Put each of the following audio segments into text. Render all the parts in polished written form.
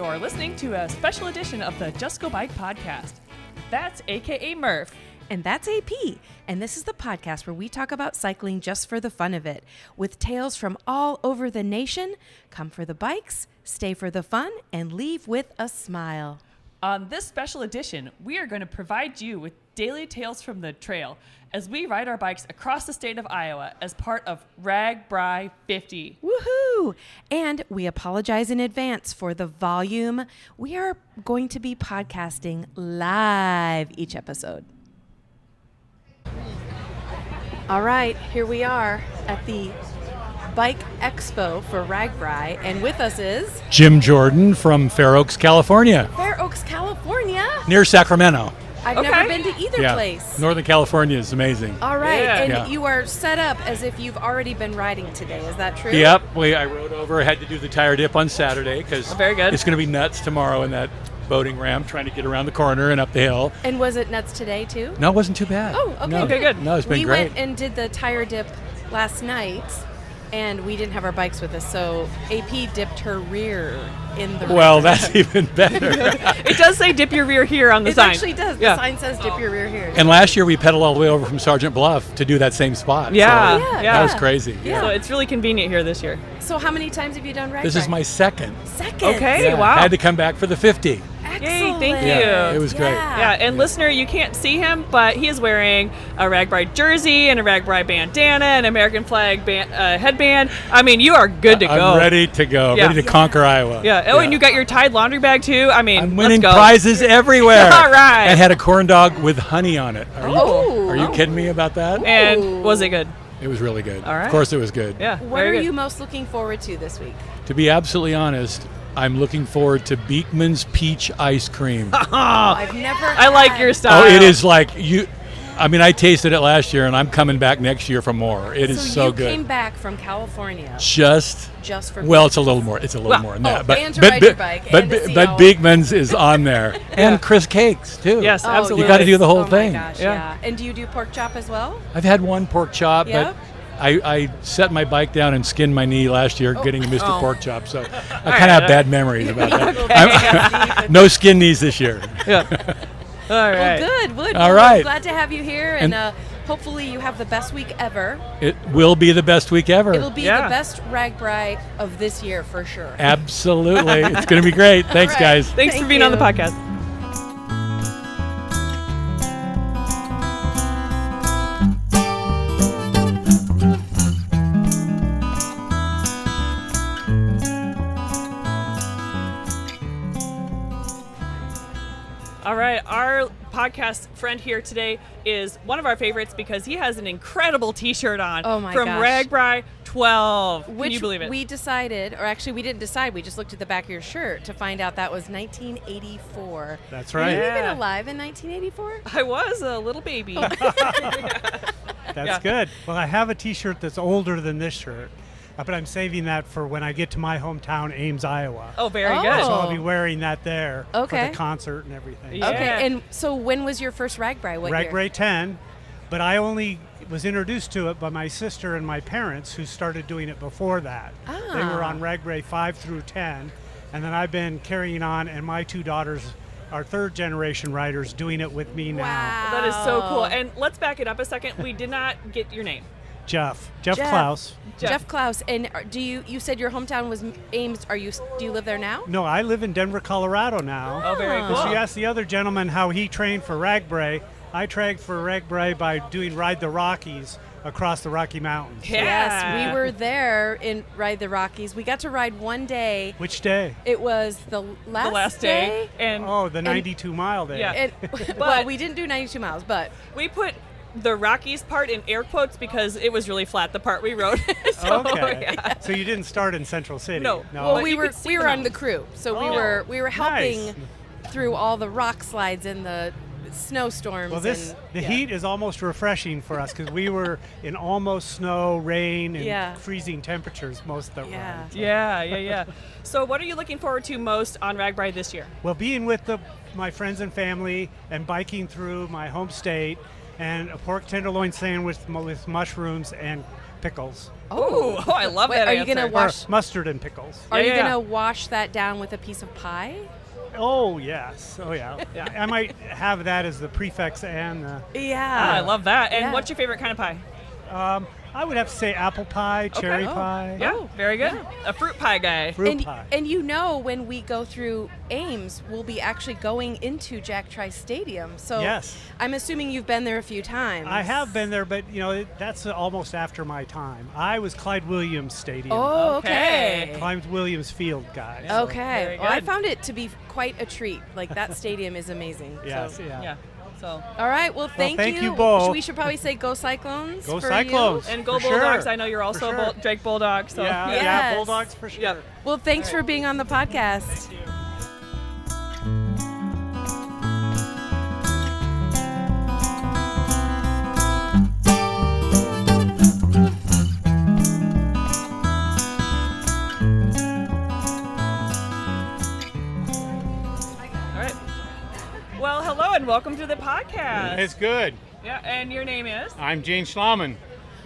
You're listening to a special edition of the Just Go Bike podcast. That's AKA Murph. And that's AP. And this is the podcast where we talk about cycling just for the fun of it. With tales from all over the nation. Come for the bikes, stay for the fun, and leave with a smile. On this special edition, we are going to provide you with daily tales from the trail as we ride our bikes across the state of Iowa as part of RAGBRAI 50. Woohoo! And we apologize in advance for the volume. We are going to be podcasting live each episode. All right, here we are at the Bike Expo for RAGBRAI, and with us is Jim Jordan from Fair Oaks, California. Fair Oaks, California. Near Sacramento. I've never been to either place. Northern California is amazing. All right, and you are set up as if you've already been riding today. Is that true? Yep. I rode over. I had to do the tire dip on Saturday because very good. It's going to be nuts tomorrow in that boating ramp trying to get around the corner and up the hill. And was it nuts today too? No, it wasn't too bad. Oh, okay. No. Okay, good. No, it's been we great. went and did the tire dip last night, and we didn't have our bikes with us, so AP dipped her rear in the Well, river. that's even better. It does say dip your rear here on the It sign. actually does. Yeah. The sign says dip your rear here. And last year we pedaled all the way over from Sergeant Bluff to do that same spot. Yeah. So Yeah, that was crazy. Yeah. So it's really convenient here this year. So how many times have you done RAGBRAI? This is my second. second. Okay. Yeah. wow. I had to come back for the 50. Excellent. Yay, thank you. Yeah, it was great. Yeah, and listener, you can't see him, but he is wearing a RAGBRAI jersey and a RAGBRAI bandana and American flag headband. I mean, you are good to go. I'm ready to go. Yeah. Ready to conquer Iowa. Yeah. Oh, and you got your Tide laundry bag too. I mean, I'm winning let's go. prizes everywhere. All right. And had a corn dog with honey on it. Oh. Are you kidding me about that? And was it good? It was really good. All right. Of course it was good. Yeah. What very are good. you most looking forward to this week? To be absolutely honest, I'm looking forward to Beekman's peach ice cream. I've never I like your style. Oh, it is like you. I mean, I tasted it last year, and I'm coming back next year for more. It is so you good. came back from California Just for well, it's a little more. It's a little Well, more than that. and to ride your bike and to see but all- Beekman's is on there, and Chris Cakes too. Yes, Oh, absolutely. You got to do the whole oh thing. My gosh, Yeah. yeah. And do you do pork chop as well? I've had one pork chop, Yep. but I set my bike down and skinned my knee last year getting a Mr. Oh. Pork Chop, so I kind of have bad memories about that. Okay. No skin knees this year. Yeah. All right. Well, good. Wood. All Well, right. I'm glad to have you here, and And- hopefully you have the best week ever. It will be the best week ever. It'll be Yeah. the best RAGBRAI of this year for sure. Absolutely. It's going to be great. Thanks, All right. guys. Thanks for Thank being on the you. podcast. All right, our podcast friend here today is one of our favorites because he has an incredible T-shirt on Oh my from gosh. RAGBRAI 12. Can Which you believe it? we decided, or actually we didn't decide, we just looked at the back of your shirt to find out that was 1984. That's Were right. you Yeah. even alive in 1984? I was a little baby. That's Yeah. good. Well, I have a T-shirt that's older than this shirt, but I'm saving that for when I get to my hometown, Ames, Iowa. Oh, very Oh. good. So I'll be wearing that there for Okay. the concert and everything. Yeah. Okay, and so when was your first RAGBRAI? What year? RAGBRAI 10, but I only was introduced to it by my sister and my parents, who started doing it before that. They were on RAGBRAI 5 through 10, and then I've been carrying on, and my two daughters are third generation riders doing it with me now. Wow. That is so cool. And let's back it up a second. We did not get your name. Jeff Jeff. Klaus. Jeff Klaus. And do you said your hometown was Ames. Do you live there now? No, I live in Denver, Colorado now. Oh, very cool. So you asked the other gentleman how he trained for RAGBRAI. I trained for RAGBRAI by doing Ride the Rockies across the Rocky Mountains. Yeah. Yes, we were there in Ride the Rockies. We got to ride one day. Which day? It was the last day. And Oh, the 92-mile day. Yeah. And, well, we didn't do 92 miles, but we put the Rockies part in air quotes because it was really flat, the part we rode. So, Okay. yeah. So you didn't start in Central City? No. well, But we you were could see we the were on the mountains. crew, so Oh, we were helping nice. through all the rock slides and the snowstorms. Well, and, the yeah. heat is almost refreshing for us because we were in almost snow, rain, and Yeah. freezing temperatures most of the Yeah. run. Yeah. So what are you looking forward to most on RAGBRAI this year? Well, being with my friends and family and biking through my home state, and a pork tenderloin sandwich with mushrooms and pickles. Oh, I love that Are you answer. gonna wash? Or mustard and pickles. Are you yeah. gonna wash that down with a piece of pie? Oh, yes. Oh, yeah. Yeah. I might have that as the prefix and the... Yeah. I love that. And Yeah. what's your favorite kind of pie? I would have to say apple pie, cherry pie. Yeah, very good. A fruit pie guy. Fruit pie. And you know, when we go through Ames, we'll be actually going into Jack Trice Stadium. So Yes. I'm assuming you've been there a few times. I have been there, but that's almost after my time. I was Clyde Williams Stadium. Oh, Okay. okay. Clyde Williams Field guy. Okay. Very Well, I good. found it to be quite a treat. Like, that stadium is amazing. Yes, So. yeah. Yeah. So. All right. Well, thank you both. We should probably say go Cyclones. Go for Cyclones. You. And go For Bulldogs. sure. I know you're also For a sure. Drake Bulldog. So. Yeah, Yes. yeah, Bulldogs for sure. Yep. Well, thanks for being on the podcast. All right. Well, hello and welcome to the podcast. It's good. Yeah, and your name is? I'm Gene Schlauman.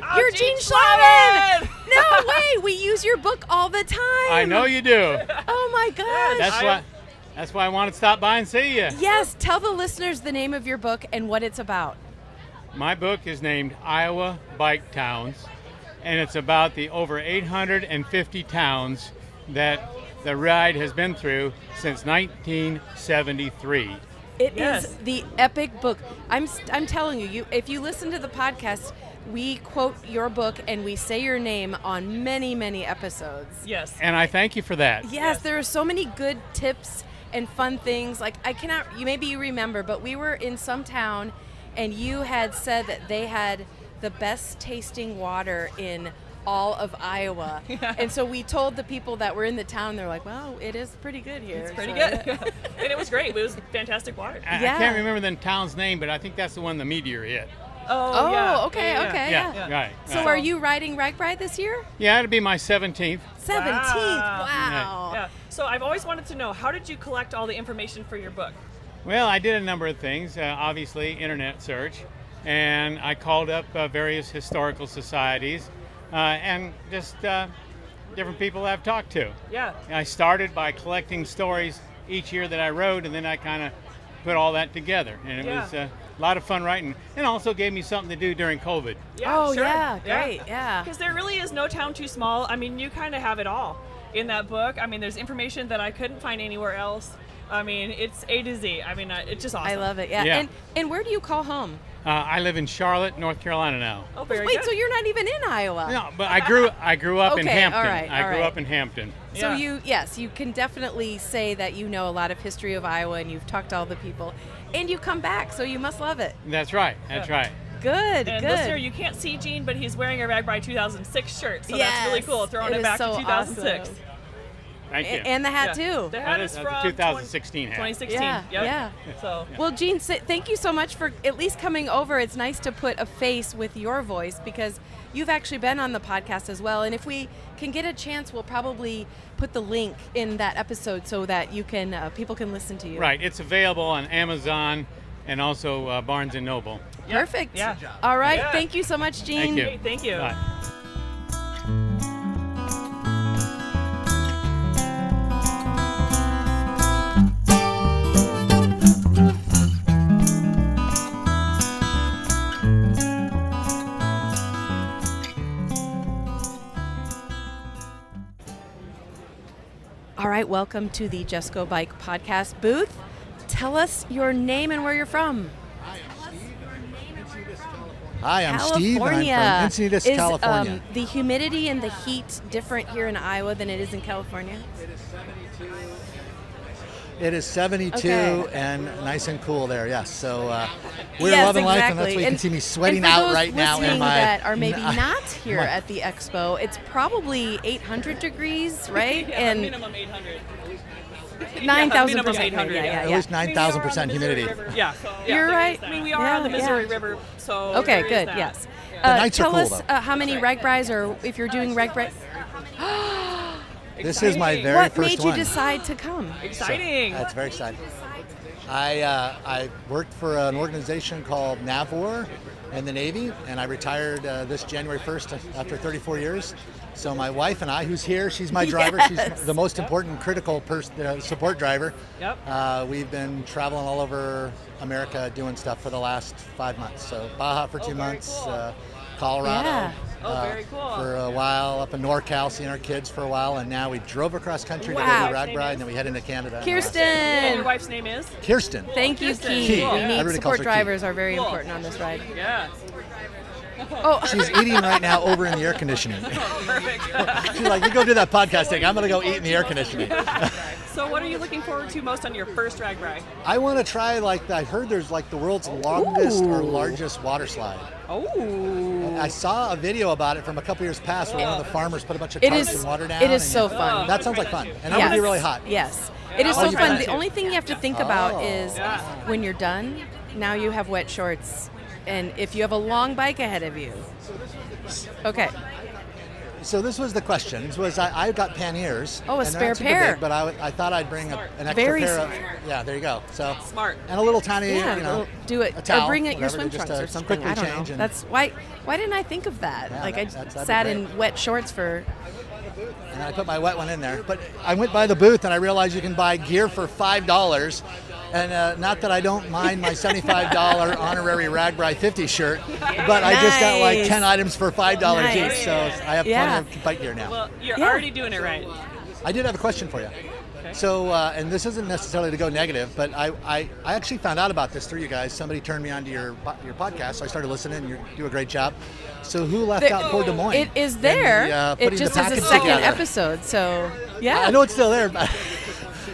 Oh, You're Gene Schlauman! No way! We use your book all the time. I know you do. Oh my gosh! That's why I wanted to stop by and see you. Yes, tell the listeners the name of your book and what it's about. My book is named Iowa Bike Towns, and it's about the over 850 towns that the ride has been through since 1973. It Yes. is the epic book. I'm telling you, if you listen to the podcast, we quote your book and we say your name on many, many episodes. Yes. And I thank you for that. Yes, there are so many good tips and fun things. Like, maybe you remember, but we were in some town and you had said that they had the best tasting water in all of Iowa. Yeah. And so we told the people that were in the town, they're like, well, it is pretty good here. It's pretty So- good. And it was great. It was fantastic water. I Yeah. can't remember the town's name, but I think that's the one the meteor hit. Oh, yeah. okay, Yeah, yeah. okay. Yeah, right. So right. are you riding RAGBRAI this year? Yeah, it'll be my 17th. 17th. Wow. Wow. Yeah. So I've always wanted to know, how did you collect all the information for your book? Well, I did a number of things. Obviously, internet search, and I called up various historical societies and just different people I've talked to. Yeah. I started by collecting stories each year that I wrote, and then I kind of put all that together, and it Yeah. was a lot of fun writing, and also gave me something to do during COVID. Yeah, Oh, sure. yeah, great, yeah. Because there really is no town too small. I mean, you kind of have it all in that book. I mean, there's information that I couldn't find anywhere else. I mean, it's A to Z. I mean, it's just awesome. I love it. Yeah. Yeah. And where do you call home? I live in Charlotte, North Carolina now. Oh, very Wait, good. so you're not even in Iowa? No, but I grew up in Okay, Hampton. all right, I all grew right. up in Hampton. So Yeah. you can definitely say that you know a lot of history of Iowa and you've talked to all the people. And you come back, so you must love it. That's right. That's Yeah. right. Good, And good. listener, you can't see Gene, but he's wearing a RAGBRAI 2006 shirt, so Yes, that's really cool. Throwing it it is back so to 2006. awesome. Thank you. And the hat Yeah. too. The hat That is is a from 2016 hat. 2016. Yeah, Yep. yeah. So Well, Gene, thank you so much for at least coming over. It's nice to put a face with your voice because you've actually been on the podcast as well. And if we can get a chance, we'll probably put the link in that episode so that you can people can listen to you. Right. It's available on Amazon and also Barnes & Noble. Perfect. Yeah. All right. Yeah. Thank you so much, Gene. Thank you. Great, thank you. Bye. All right. Welcome to the Just Go Bike podcast booth. Tell us your name and where you're from. Hi, I'm Steve, and I'm from Encinitas, Is, California. The humidity and the heat different here in Iowa than it is in California? It is 72 Okay. and nice and cool there, yes. So we're Yes, loving life, and that's exactly. why you can see me sweating and for out those right now in listening my... that are maybe not here my- at the expo, it's probably 800 degrees, right? Yeah, and minimum 800. 9,000%. minimum 800, Yeah, yeah. yeah, At yeah. least 9,000% humidity. Yeah. You're right. I mean, we are Yeah, on the Missouri yeah. River, so Okay, there is good, that. yes. The nights are tell cool, us though. how many RAGBRAIs, or if you're doing RAGBRAI. This is my very What first made you one. decide to come? Exciting. That's very exciting. I worked for an organization called NAVOR, in the Navy, and I retired this January 1st after 34 years. So my wife and I, who's here, she's my driver. Yes. She's the most important critical support driver. Yep. We've been traveling all over America doing stuff for the last 5 months. So Baja for 2 months, cool. Colorado Yeah. Very cool. for a while, up in NorCal, seeing our kids for a while, and now we drove across country to go Wow. to RAGBRAI, and then we head into Canada. And Kirsten. your wife's name is? Kirsten. Thank you, Kirsten. Key. Cool. We Yeah. need Everybody calls support her Key. drivers are very Cool. important on this ride. Yeah. Oh, She's eating right now over in the air conditioning. Perfect. She's like, you go do that podcast thing. I'm going to go eat in the air conditioning. So what are you looking forward to most on your first RAGBRAI? I want to try, I heard there's the world's longest or Ooh. largest water slide. Oh. I saw a video about it from a couple years past where one of the farmers put a bunch of it tarps is. and water down. It is and so fun. That sounds like fun. And that would be Yes. really hot. Yes. It is Oh, so you fun. bet The too. only thing you have to think about is Yeah. when you're done, now you have wet shorts. And if you have a long bike ahead of you. Okay. So this was the question. I've got panniers. Oh, a and they're spare not super pair. Big, but I thought I'd bring an extra Very pair of. smart. Yeah, there you go. So Smart. And a little tiny, Yeah, do it a towel, or bring it your whatever, swim just trunks to or something. quickly I don't know. change and- That's why didn't I think of that? Yeah, I that'd be sat great. in wet shorts for And I put my wet one in there. But I went by the booth and I realized you can buy gear for $5. And not that I don't mind my $75 honorary RAGBRAI 50 shirt, but I just got Nice. 10 items for $5 Nice. each. So I have Yeah. plenty of bike gear now. Well, you're Yeah. already doing it right. I did have a question for you. Okay. So, and this isn't necessarily to go negative, but I actually found out about this through you guys. Somebody turned me on to your podcast, so I started listening. You do a great job. So who left out Port Des Moines? It is in there. the, It putting just the is a package second together? episode. So yeah. I know it's still there, but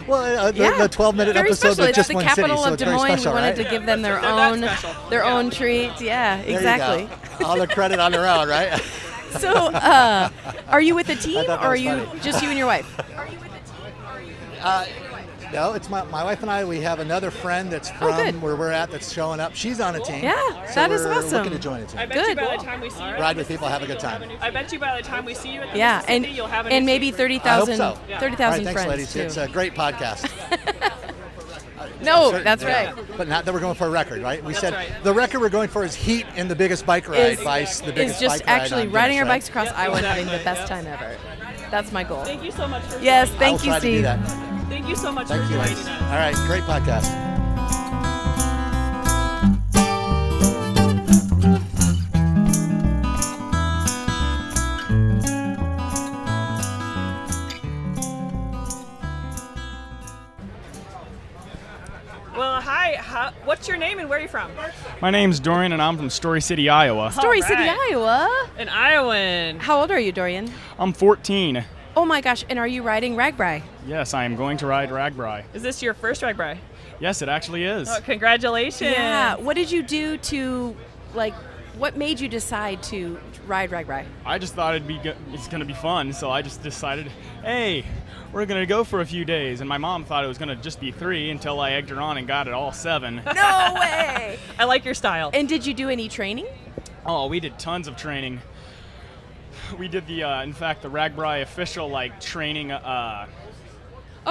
well, the 12-minute Very episode special. with It's just the one capital city, so of it's Des very Moines. special, We wanted right? to give them their They're that own special. own treat. Yeah, There you exactly. go. All the credit on their own, right? So, are you with a team, thought that or are was you funny. just you and your wife? No, it's my wife and I. We have another friend that's Oh, good. from where we're at that's showing up. She's on a team. Yeah, so that is we're awesome. looking to join a team. I bet you Good. by the time we see you, Ride with people, have a good time. I bet you by the time we see you at the Yeah, Mississippi, you'll have a and new maybe seat. 30,000 I hope so. Yeah. 30,000 All right, thanks, friends ladies. too. It's a great podcast. No, Certain- that's yeah. right. But not that we're going for a record, right? We said right. the record we're going for is heat in the biggest bike ride. Vice, the biggest Is just bike ride actually on riding our Guinness, bikes across Yep, Iowa and having the exactly. best time ever. That's my goal. Thank you so much for Yes, joining. I will thank you, try to do Steve. that. Thank you so much Thank for you, joining ladies. us. All right, great podcast. Well, hi. What's your name and where are you from? My name's Dorian, and I'm from Story City, Iowa. Story All City, right. Iowa. An Iowan. How old are you, Dorian? I'm 14. Oh my gosh, and are you riding RAGBRAI? Yes, I am going to ride RAGBRAI. Is this your first RAGBRAI? Yes, it actually is. Oh, congratulations. Yeah. What did you do to, what made you decide to ride RAGBRAI? I just thought it's going to be fun, so I just decided, hey, we're going to go for a few days. And my mom thought it was going to just be 3 until I egged her on and got it all 7. No way! I like your style. And did you do any training? Oh, we did tons of training. We did in fact, the RAGBRAI official training Oh,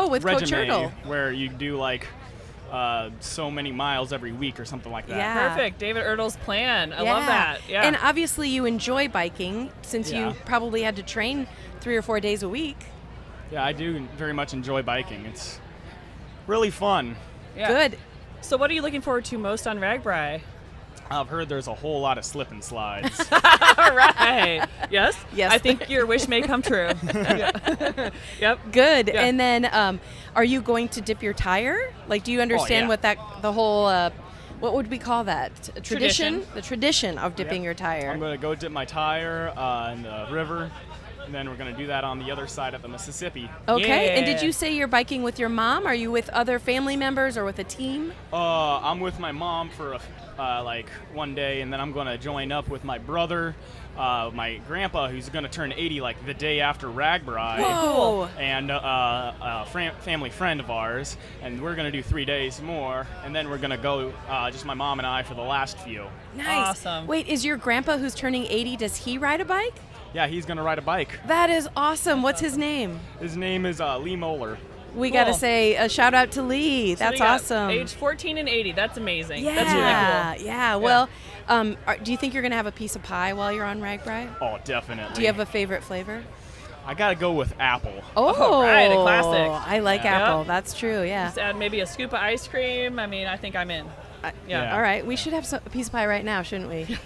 with Coach regimen, Turtle. where you do so many miles every week or something like that. Yeah. Perfect. David Erdel's plan. I love that. Yeah. And obviously you enjoy biking since Yeah. you probably had to train 3 or 4 days a week. Yeah, I do very much enjoy biking. It's really fun. Yeah. Good. So what are you looking forward to most on RAGBRAI? I've heard there's a whole lot of slip and slides. All right. Yes? Yes. I think your wish may come true. Yep. Good. Yeah. And then are you going to dip your tire? Do you understand yeah. what the whole, what would we call that? Tradition. The tradition of dipping your tire. I'm going to go dip my tire in the river, and then we're going to do that on the other side of the Mississippi. Okay. And Yeah. did you say you're biking with your mom? Are you with other family members or with a team? I'm with my mom for one day, and then I'm going to join up with my brother, my grandpa, who's going to turn 80 the day after RAGBRAI. Whoa. And a family friend of ours, and we're going to do 3 days more, and then we're going to go, just my mom and I, for the last few. Nice. Awesome. Wait, is your grandpa who's turning 80, does he ride a bike? Yeah, he's going to ride a bike. That is awesome. What's his name? His name is Lee Moeller. We got to Cool. say a shout out to Lee. So That's we got awesome. Age 14 and 80. That's amazing. Yeah, That's really cool. yeah. Well, do you think you're going to have a piece of pie while you're on RAGBRAI? Oh, definitely. Do you have a favorite flavor? I gotta go with apple. Oh, right, a classic. I like Yeah. apple. That's true, yeah. Just add maybe a scoop of ice cream. I mean, I think I'm in. Yeah. All right, we should have a piece of pie right now, shouldn't we?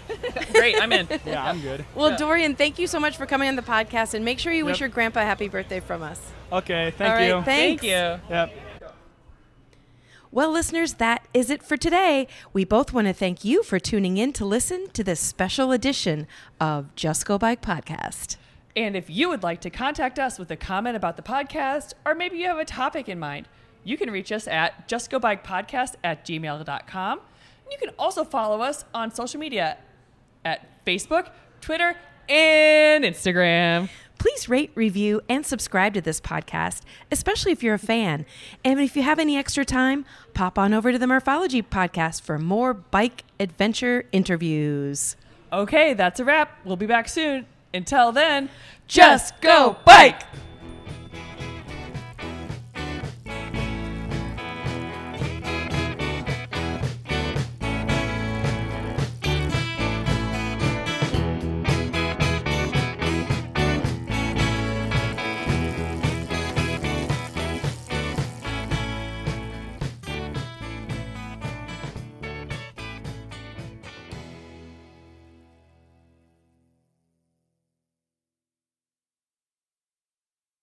Great, I'm in. Yeah, I'm good. Well, Dorian, thank you so much for coming on the podcast, and make sure you wish Yep. your grandpa a happy birthday from us. Okay, All thank right, you. thanks. Thank you. Yep. Well, listeners, that is it for today. We both want to thank you for tuning in to listen to this special edition of Just Go Bike Podcast. And if you would like to contact us with a comment about the podcast, or maybe you have a topic in mind, you can reach us at justgobikepodcast@gmail.com. And you can also follow us on social media at Facebook, Twitter, and Instagram. Please rate, review, and subscribe to this podcast, especially if you're a fan. And if you have any extra time, pop on over to the Morphology podcast for more bike adventure interviews. Okay, that's a wrap. We'll be back soon. Until then, just go bike!